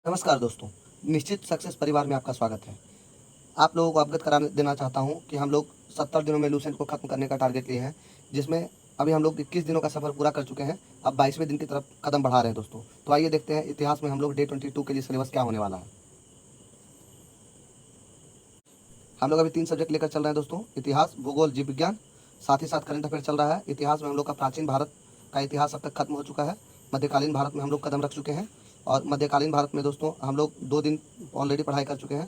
नमस्कार दोस्तों, निश्चित सक्सेस परिवार में आपका स्वागत है। आप लोगों को अवगत करा देना चाहता हूँ कि हम लोग 70 दिनों में लूसेंट को खत्म करने का टारगेट लिए हैं, जिसमें अभी हम लोग 21 दिनों का सफ़र पूरा कर चुके हैं। अब 22वें दिन की तरफ कदम बढ़ा रहे हैं दोस्तों। तो आइए देखते हैं इतिहास में हम लोग डे 22 के लिए सिलेबस क्या होने वाला है। हम लोग अभी 3 सब्जेक्ट लेकर चल रहे हैं दोस्तों, इतिहास, भूगोल, जीव विज्ञान, साथ ही साथ करंट अफेयर चल रहा है। इतिहास में हम लोग का प्राचीन भारत का इतिहास अब तक खत्म हो चुका है। मध्यकालीन भारत में हम लोग कदम रख चुके हैं और मध्यकालीन भारत में दोस्तों हम लोग 2 दिन ऑलरेडी पढ़ाई कर चुके हैं।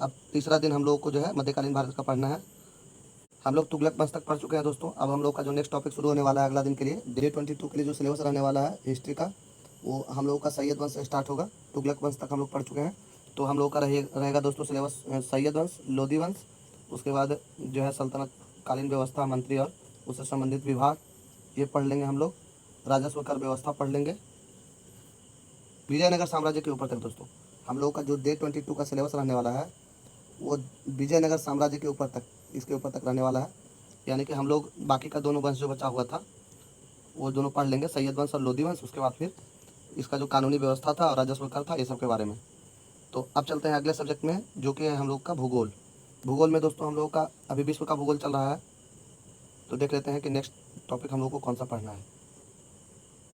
अब तीसरा दिन हम लोगों को जो है मध्यकालीन भारत का पढ़ना है। हम लोग तुगलक वंश तक पढ़ चुके हैं दोस्तों। अब हम लोग का जो नेक्स्ट टॉपिक शुरू होने वाला है अगला दिन के लिए, डे 22 के लिए जो सिलेबस रहने वाला है हिस्ट्री का, वो हम लोगों का सैयद वंश से स्टार्ट होगा। तुगलक वंश तक हम लोग पढ़ चुके हैं। तो हम लोगों का रहेगा दोस्तों सिलेबस सैयद वंश, लोधी वंश, उसके बाद जो है सल्तनत कालीन व्यवस्था, मंत्री और उससे संबंधित विभाग, ये पढ़ लेंगे हम लोग। राजस्व कर व्यवस्था पढ़ लेंगे। विजयनगर साम्राज्य के ऊपर तक दोस्तों हम लोगों का जो डे 22 का सिलेबस रहने वाला है वो विजयनगर साम्राज्य के ऊपर तक, इसके ऊपर तक रहने वाला है। यानी कि हम लोग बाकी का दोनों वंश जो बचा हुआ था वो दोनों पढ़ लेंगे, सैयद वंश और लोधी वंश। उसके बाद फिर इसका जो कानूनी व्यवस्था था और राजस्व कर था, ये सब के बारे में। तो अब चलते हैं अगले सब्जेक्ट में, जो कि है हम लोग का भूगोल। भूगोल में दोस्तों हम लोगों का अभी विश्व का भूगोल चल रहा है। तो देख लेते हैं कि नेक्स्ट टॉपिक हम लोग को कौन सा पढ़ना है।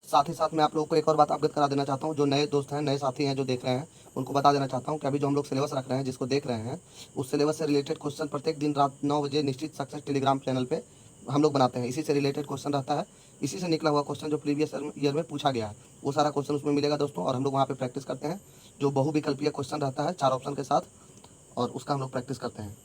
साथ ही साथ मैं आप लोगों को एक और बात अवगत करा देना चाहता हूँ। जो नए दोस्त हैं, नए साथी हैं जो देख रहे हैं, उनको बता देना चाहता हूँ कि अभी जो हम लोग सिलेबस रख रहे हैं, जिसको देख रहे हैं, उस सिलेबस से रिलेटेड क्वेश्चन प्रत्येक दिन रात 9 बजे निश्चित सक्सेस टेलीग्राम चैनल पे हम लोग बनाते हैं। इसी से रिलेटेड क्वेश्चन रहता है, इसी से निकला हुआ क्वेश्चन जो प्रीवियस ईयर में पूछा गया है, वो सारा क्वेश्चन उसमें मिलेगा दोस्तों। और हम लोग वहाँ पे प्रैक्टिस करते हैं। जो बहुविकल्पीय क्वेश्चन रहता है 4 ऑप्शन के साथ, और उसका हम लोग प्रैक्टिस करते हैं।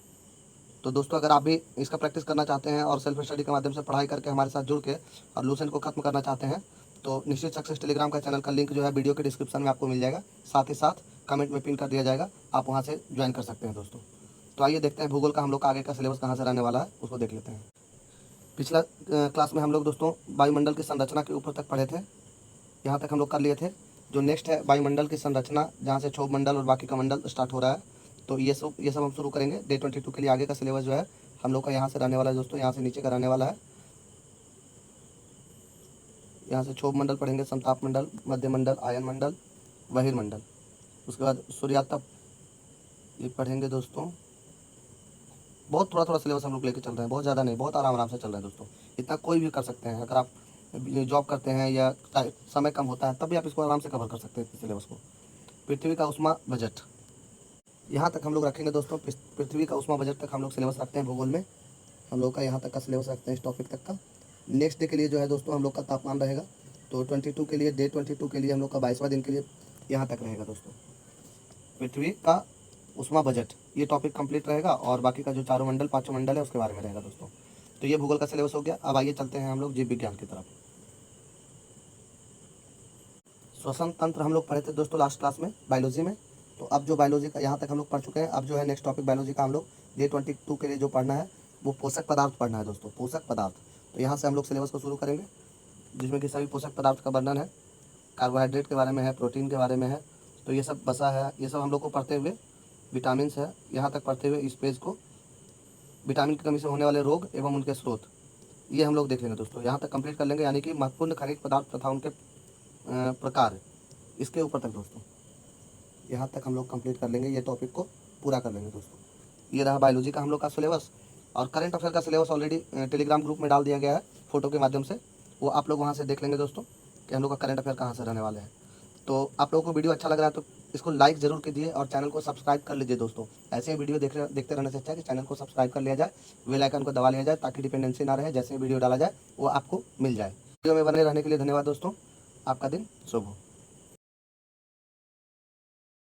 तो दोस्तों अगर आप भी इसका प्रैक्टिस करना चाहते हैं और सेल्फ स्टडी के माध्यम से पढ़ाई करके हमारे साथ जुड़ के और लूसेंट को खत्म करना चाहते हैं, तो निश्चित सक्सेस टेलीग्राम का चैनल का लिंक जो है वीडियो के डिस्क्रिप्शन में आपको मिल जाएगा। साथ ही साथ कमेंट में पिन कर दिया जाएगा, आप वहाँ से ज्वाइन कर सकते हैं दोस्तों। तो आइए देखते हैं भूगोल का हम लोग का आगे का सिलेबस कहाँ से रहने वाला है, उसको देख लेते हैं। पिछला क्लास में हम लोग दोस्तों वायुमंडल की संरचना के ऊपर तक पढ़े थे, यहाँ तक हम लोग कर लिए थे। जो नेक्स्ट है वायुमंडल की संरचना, जहाँ से क्षोभ मंडल और बाकी का मंडल स्टार्ट हो रहा है। तो ये सब हम शुरू करेंगे। डे 22 के लिए आगे का सिलेबस जो है हम लोग का यहाँ से रहने वाला है दोस्तों, यहाँ से नीचे का रहने वाला है। यहाँ से क्षोभ मंडल पढ़ेंगे, समताप मंडल, मध्य मंडल, आयन मंडल, बहिर्मंडल। उसके बाद सूर्यातप ये पढ़ेंगे दोस्तों। बहुत थोड़ा थोड़ा सिलेबस हम लोग लेके चल रहे हैं, बहुत ज़्यादा नहीं, बहुत आराम आराम से चल रहे हैं दोस्तों। इतना कोई भी कर सकते हैं। अगर आप जॉब करते हैं या समय कम होता है, तब भी आप इसको आराम से कवर कर सकते हैं इस सिलेबस को। पृथ्वी का उष्मा बजट, यहाँ तक हम लोग रखेंगे दोस्तों। पृथ्वी का उष्मा बजट तक हम लोग सिलेबस रखते हैं भूगोल में। हम लोग का यहाँ तक का सिलेबस रखते हैं इस टॉपिक तक का। नेक्स्ट डे के लिए जो है दोस्तों हम लोग का तापमान रहेगा। तो 22 के लिए, डे 22 के लिए हम लोग का 22वां दिन के लिए यहाँ तक रहेगा दोस्तों। पृथ्वी का उष्मा बजट ये टॉपिक कंप्लीट रहेगा, और बाकी का जो चारों मंडल, पाँचों मंडल है, उसके बारे में रहेगा दोस्तों। तो ये भूगोल का सिलेबस हो गया। अब आइए चलते हैं हम लोग जीव विज्ञान की तरफ। श्वसन तंत्र हम लोग पढ़े थे दोस्तों लास्ट क्लास में बायोलॉजी में। तो अब जो बायोलॉजी का यहाँ तक हम लोग पढ़ चुके हैं, अब जो है नेक्स्ट टॉपिक बायोलॉजी का हम लोग डे 22 के लिए जो पढ़ना है वो पोषक पदार्थ पढ़ना है दोस्तों, पोषक पदार्थ। तो यहाँ से हम लोग सिलेबस को शुरू करेंगे, जिसमें कि सभी पोषक पदार्थ का वर्णन है, कार्बोहाइड्रेट के बारे में है, प्रोटीन के बारे में है। तो ये सब बसा है, ये सब हम लोग को पढ़ते हुए, विटामिन है यहाँ तक पढ़ते हुए इस पेज को, विटामिन की कमी से होने वाले रोग एवं उनके स्रोत, ये हम लोग देख लेंगे दोस्तों। यहाँ तक कंप्लीट कर लेंगे, यानी कि महत्वपूर्ण खनिज पदार्थ तथा उनके प्रकार, इसके ऊपर तक दोस्तों यहाँ तक हम लोग कंप्लीट कर लेंगे। ये टॉपिक को पूरा कर लेंगे दोस्तों। ये रहा बायोलॉजी का हम लोग का सिलेबस। और करंट अफेयर का सिलेबस ऑलरेडी टेलीग्राम ग्रुप में डाल दिया गया है फोटो के माध्यम से, वो आप लोग वहाँ से देख लेंगे दोस्तों कि हम लोग का करंट अफेयर कहाँ से रहने वाले हैं। तो आप लोगों को वीडियो अच्छा लग रहा है तो इसको लाइक ज़रूर कीजिए और चैनल को सब्सक्राइब कर लीजिए दोस्तों। ऐसे ही वीडियो देखते रहने से अच्छा है कि चैनल को सब्सक्राइब कर लिया जाए, बेल आइकन को दबा लिया जाए, ताकि डिपेंडेंसी ना रहे, जैसे ही वीडियो डाला जाए वो आपको मिल जाए। वीडियो में बने रहने के लिए धन्यवाद दोस्तों। आपका दिन शुभ हो।